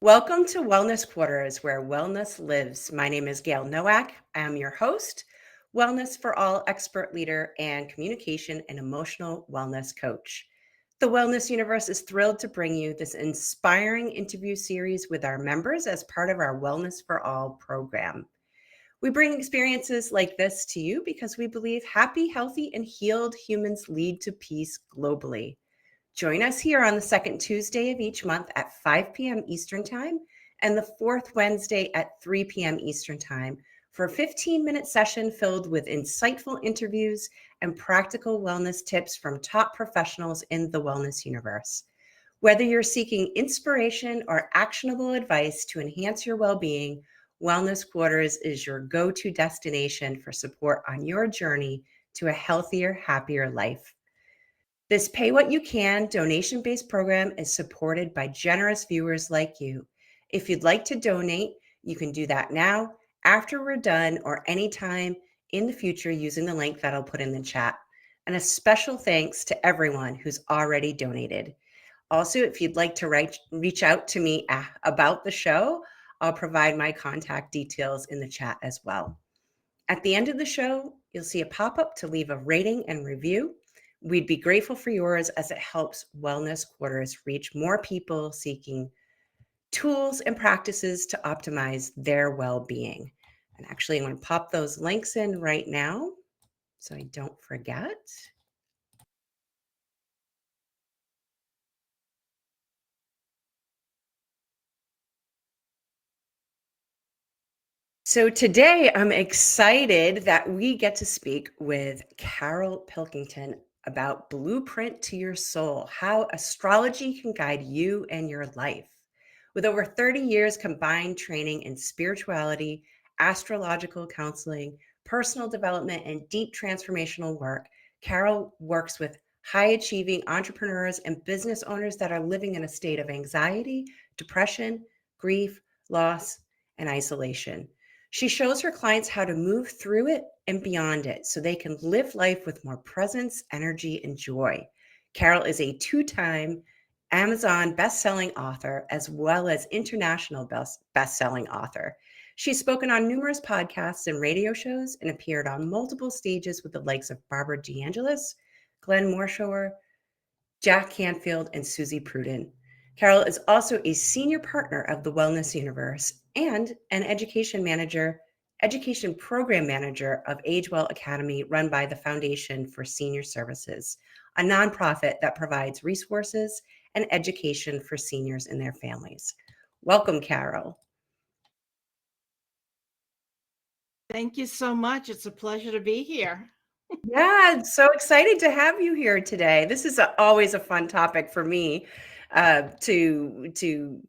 Welcome to Wellness Quarters, where wellness lives. My name is Gayle Nowak. I am your host, Wellness for All expert leader, and communication and emotional wellness coach. The Wellness Universe is thrilled to bring you this inspiring interview series with our members as part of our Wellness for All program. We bring experiences like this to you because we believe happy, healthy, and healed humans lead to peace globally. Join us here on the second Tuesday of each month at 5 p.m. Eastern Time and the fourth Wednesday at 3 p.m. Eastern Time for a 15-minute session filled with insightful interviews and practical wellness tips from top professionals in the wellness universe. Whether you're seeking inspiration or actionable advice to enhance your well-being, Wellness Quarters is your go-to destination for support on your journey to a healthier, happier life. This pay what you can donation-based program is supported by generous viewers like you. If you'd like to donate, you can do that now, after we're done, or anytime in the future using the link that I'll put in the chat. And a special thanks to everyone who's already donated. Also, if you'd like to reach out to me about the show, I'll provide my contact details in the chat as well. At the end of the show, you'll see a pop-up to leave a rating and review. We'd be grateful for yours as it helps Wellness Quarters reach more people seeking tools and practices to optimize their well-being. And actually, I'm going to pop those links in right now so I don't forget. So today I'm excited that we get to speak with Carol Pilkington about Blueprint to Your Soul, how astrology can guide you and your life. With over 30 years combined training in spirituality, astrological counseling, personal development, and deep transformational work, Carol works with high achieving entrepreneurs and business owners that are living in a state of anxiety, depression, grief, loss, and isolation. She shows her clients how to move through it and beyond it so they can live life with more presence, energy, and joy. Carol is a two-time Amazon best-selling author as well as international best-selling author. She's spoken on numerous podcasts and radio shows and appeared on multiple stages with the likes of Barbara DeAngelis, Glenn Morshower, Jack Canfield, and Susie Pruden. Carol is also a senior partner of the Wellness Universe and an education program manager of AgeWell Academy, run by the Foundation for Senior Services, a nonprofit that provides resources and education for seniors and their families. Welcome, Carol. Thank you so much. It's a pleasure to be here. Yeah, so excited to have you here today. This is always a fun topic for me to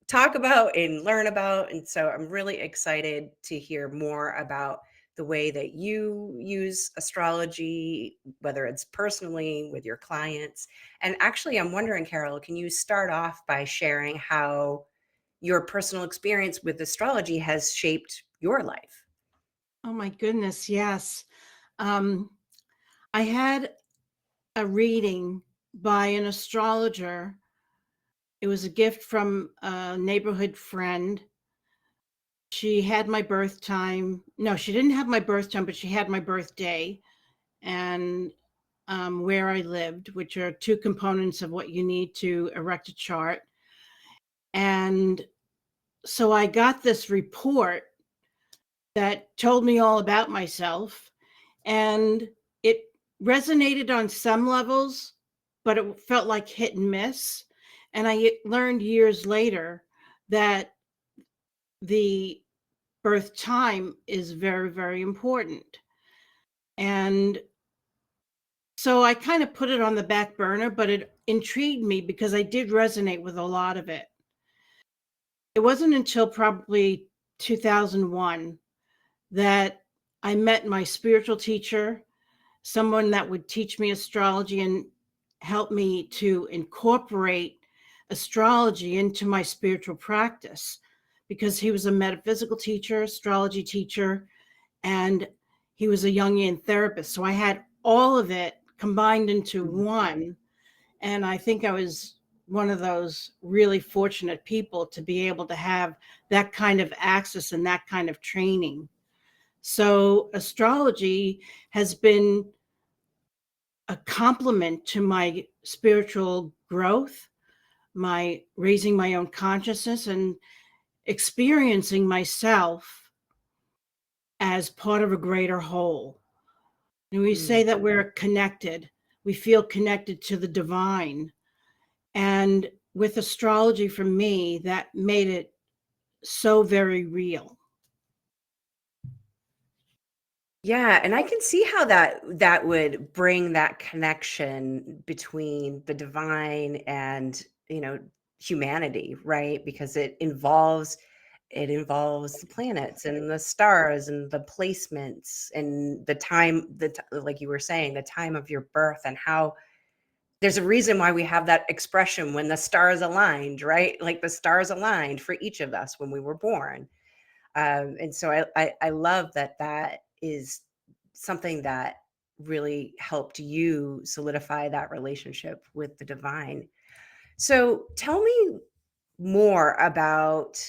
talk about and learn about. And so I'm really excited to hear more about the way that you use astrology, whether it's personally with your clients. And actually, I'm wondering, Carol, can you start off by sharing how your personal experience with astrology has shaped your life? Oh my goodness, yes. I had a reading by an astrologer. It was a gift from a neighborhood friend. She had my birth time. No, she didn't have my birth time, but she had my birthday and where I lived, which are two components of what you need to erect a chart. And so I got this report that told me all about myself, and it resonated on some levels, but it felt like hit and miss. And I learned years later that the birth time is very, very important. And so I kind of put it on the back burner, but it intrigued me because I did resonate with a lot of it. It wasn't until probably 2001 that I met my spiritual teacher, someone that would teach me astrology and help me to incorporate astrology into my spiritual practice, because he was a metaphysical teacher, astrology teacher, and he was a Jungian therapist. So I had all of it combined into one. And I think I was one of those really fortunate people to be able to have that kind of access and that kind of training. So astrology has been a complement to my spiritual growth, my raising my own consciousness, and experiencing myself as part of a greater whole. And we say Mm. that we're connected. We feel connected to the divine. And with astrology, for me, that made it so very real. Yeah, and I can see how that would bring that connection between the divine and, humanity, right? Because it involves the planets and the stars and the placements and the time, like you were saying, the time of your birth, and how there's a reason why we have that expression when the stars aligned, right? Like the stars aligned for each of us when we were born. And so I love that is something that really helped you solidify that relationship with the divine. So tell me more about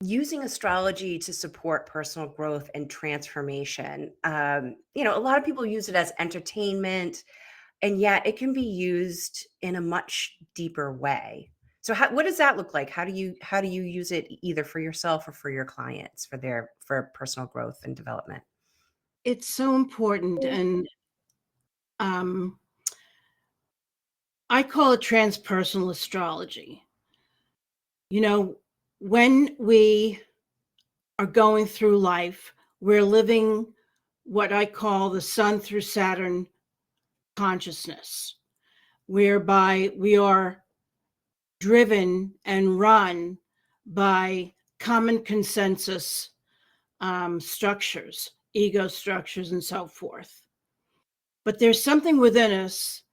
using astrology to support personal growth and transformation. A lot of people use it as entertainment, and yet it can be used in a much deeper way. So what does that look like? How do you use it either for yourself or for your clients for personal growth and development? It's so important. And um, I call it transpersonal astrology. You know, when we are going through life, we're living what I call the Sun through Saturn consciousness, whereby we are driven and run by common consensus structures, ego structures, and so forth. But there's something within us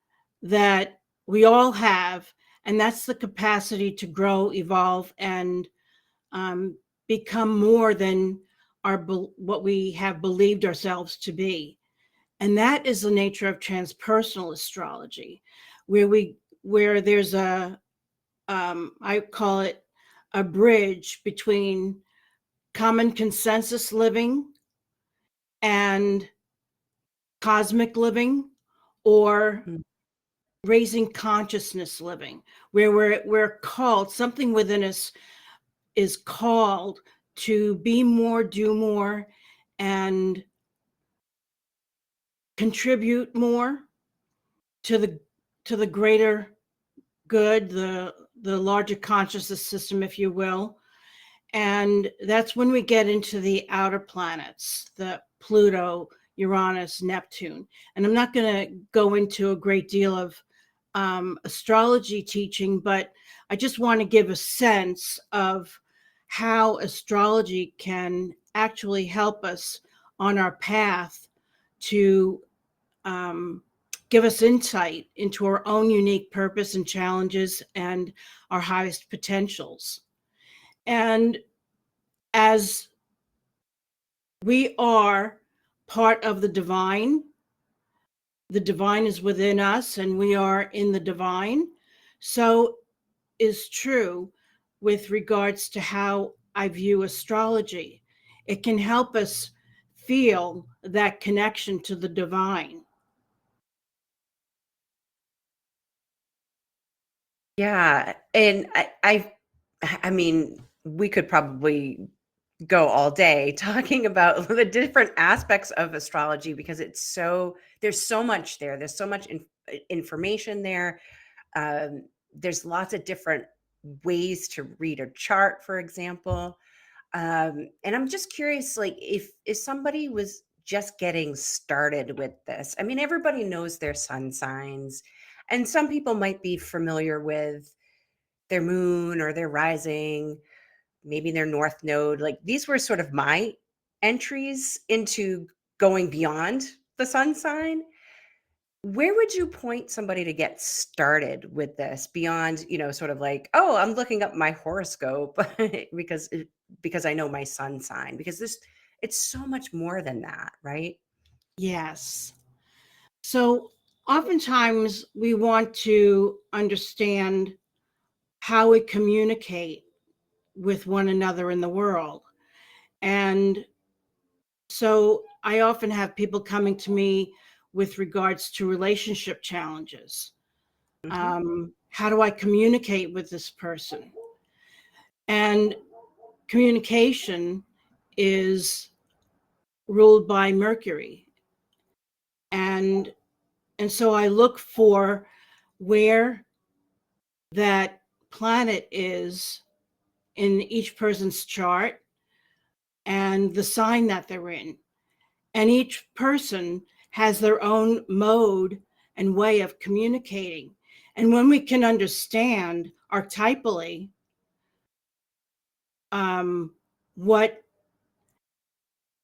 that we all have, and that's the capacity to grow, evolve, and um, become more than what we have believed ourselves to be. And that is the nature of transpersonal astrology, where there's I call it a bridge between common consensus living and cosmic living, or Mm. raising consciousness living, where we're called, something within us is called to be more, do more, and contribute more to the greater good, the larger consciousness system, if you will. And that's when we get into the outer planets, the Pluto, Uranus, Neptune. And I'm not going to go into a great deal of astrology teaching, but I just want to give a sense of how astrology can actually help us on our path to give us insight into our own unique purpose and challenges and our highest potentials. And as we are part of the divine is within us, and we are in the divine. So is true with regards to how I view astrology. It can help us feel that connection to the divine. Yeah, and I mean, we could probably go all day talking about the different aspects of astrology because there's so much there. There's so much information there. There's lots of different ways to read a chart, for example. And I'm just curious, like if somebody was just getting started with this, I mean, everybody knows their sun signs, and some people might be familiar with their moon or their rising, maybe their north node. Like these were sort of my entries into going beyond the sun sign. Where would you point somebody to get started with this beyond, sort of like, oh, I'm looking up my horoscope because I know my sun sign, because it's so much more than that, right? Yes. So Oftentimes we want to understand how we communicate with one another in the world. And so I often have people coming to me with regards to relationship challenges. Mhm. How do I communicate with this person? And communication is ruled by Mercury. And so I look for where that planet is in each person's chart and the sign that they're in. And each person has their own mode and way of communicating. And when we can understand archetypally what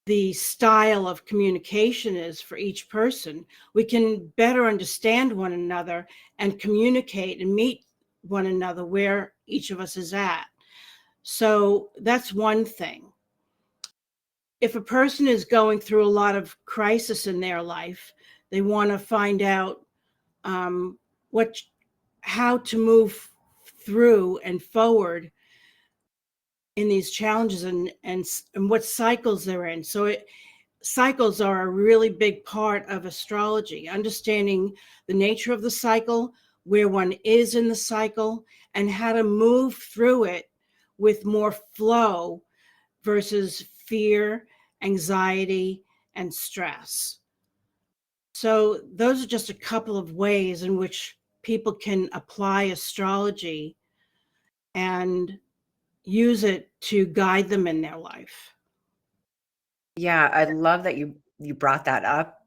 the style of communication is for each person, we can better understand one another and communicate and meet one another where each of us is at. So that's one thing. If a person is going through a lot of crisis in their life, they want to find out what, how to move through and forward in these challenges, and what cycles they're in. So cycles are a really big part of astrology, understanding the nature of the cycle, where one is in the cycle, and how to move through it with more flow versus fear, anxiety, and stress. So those are just a couple of ways in which people can apply astrology and use it to guide them in their life. Yeah, I love that you brought that up.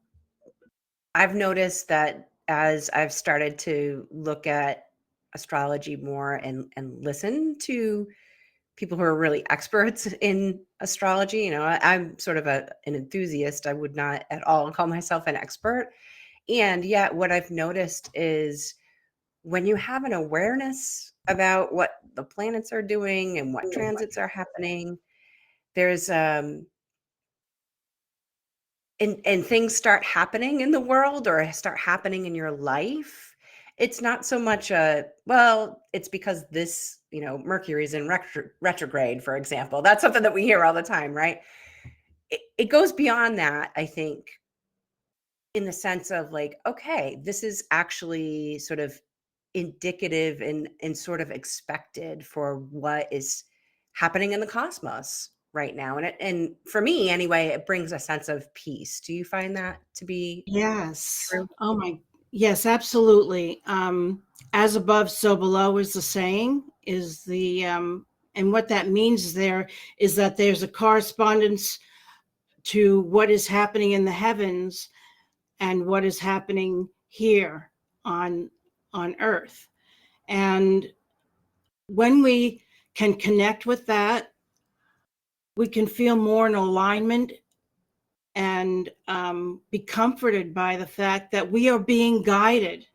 I've noticed that as I've started to look at astrology more and listen to people who are really experts in astrology, I'm sort of an enthusiast. I would not at all call myself an expert. And yet what I've noticed is when you have an awareness about what the planets are doing and what transits are happening, there's and things start happening in the world or start happening in your life, it's not so much well, it's because this, Mercury's in retrograde, for example. That's something that we hear all the time, right? It goes beyond that, I think, in the sense of like, okay, this is actually sort of indicative and sort of expected for what is happening in the cosmos right now. And for me anyway, it brings a sense of peace. Do you find that to be Yes. true? Oh my, yes, absolutely. As above, so below is the saying, is the, and what that means there is that there's a correspondence to what is happening in the heavens and what is happening here on earth. And when we can connect with that, we can feel more in alignment and be comforted by the fact that we are being guided,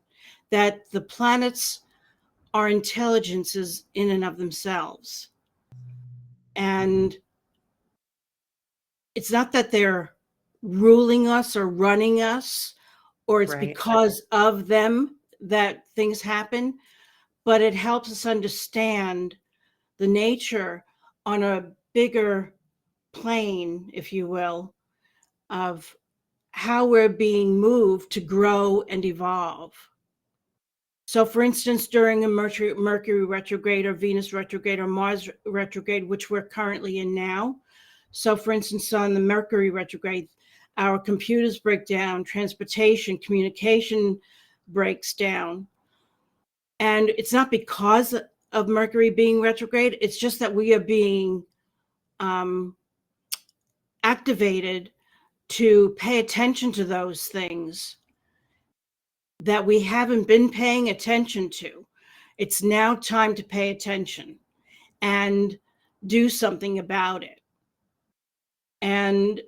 that the planets are intelligences in and of themselves. And it's not that they're ruling us or running us, or it's Right. because of them that things happen, but it helps us understand the nature on a bigger plane, if you will, of how we're being moved to grow and evolve. So, for instance, during a Mercury retrograde or Venus retrograde or Mars retrograde, which we're currently in now. So, for instance, on the Mercury retrograde, our computers break down, transportation, communication breaks down. And it's not because of Mercury being retrograde, it's just that we are being activated to pay attention to those things that we haven't been paying attention to. It's now time to pay attention and do something about it. And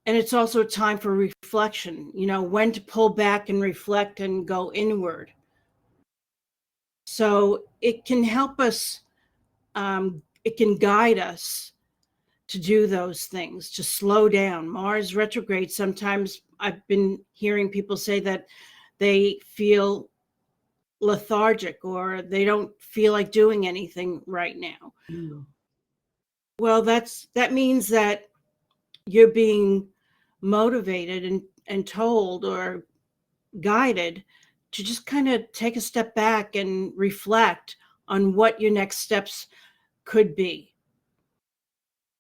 it's also a time for reflection, when to pull back and reflect and go inward. So it can help us, it can guide us to do those things, to slow down. Mars retrograde, sometimes I've been hearing people say that they feel lethargic or they don't feel like doing anything right now. Mm. Well, that means that you're being motivated and told or guided to just kind of take a step back and reflect on what your next steps could be.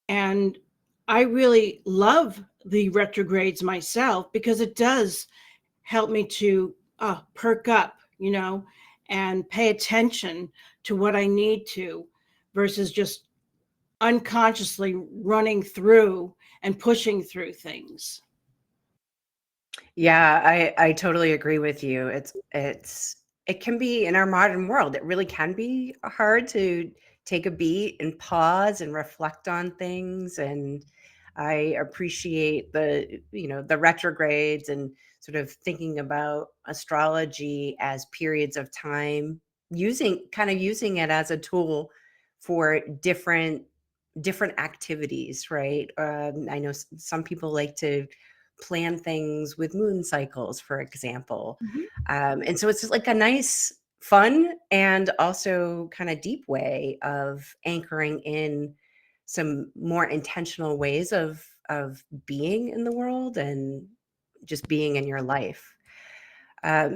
And I really love the retrogrades myself because it does help me to perk up, and pay attention to what I need to versus just unconsciously running through and pushing through things. Yeah, I totally agree with you. It can be in our modern world, it really can be hard to take a beat and pause and reflect on things. And I appreciate the retrogrades and sort of thinking about astrology as periods of time, using it as a tool for different activities, right? I know some people like to plan things with moon cycles, for example. Mhm. And so it's just like a nice, fun, and also kind of deep way of anchoring in some more intentional ways of being in the world and just being in your life.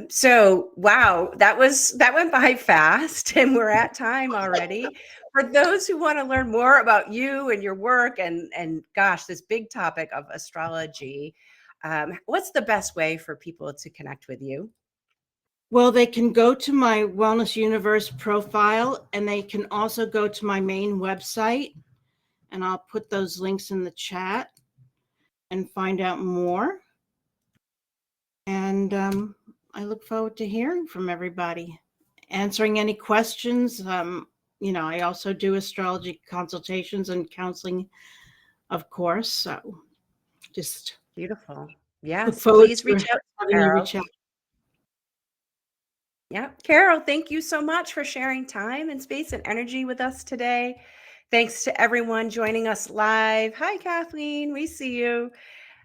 So wow, that went by fast, and we're at time already. For those who want to learn more about you and your work and gosh, this big topic of astrology, what's the best way for people to connect with you? Well, they can go to my Wellness Universe profile and they can also go to my main website, and I'll put those links in the chat and find out more. And I look forward to hearing from everybody, answering any questions. I also do astrology consultations and counseling, of course. So just Beautiful. look Yes, forward please to reach out to having you Carol. reach out. Yeah, Carol, thank you so much for sharing time and space and energy with us today. Thanks to everyone joining us live. Hi, Kathleen. We see you.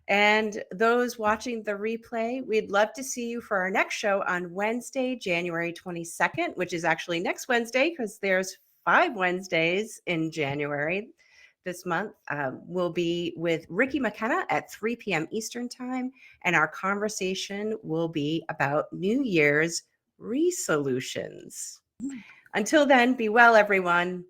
And those watching the replay, we'd love to see you for our next show on Wednesday, January 22nd, which is actually next Wednesday because there's 5 Wednesdays in January this month. We'll be with Ricky McKenna at 3 p.m. Eastern Time, and our conversation will be about New Year's resolutions. Until then, be well, everyone.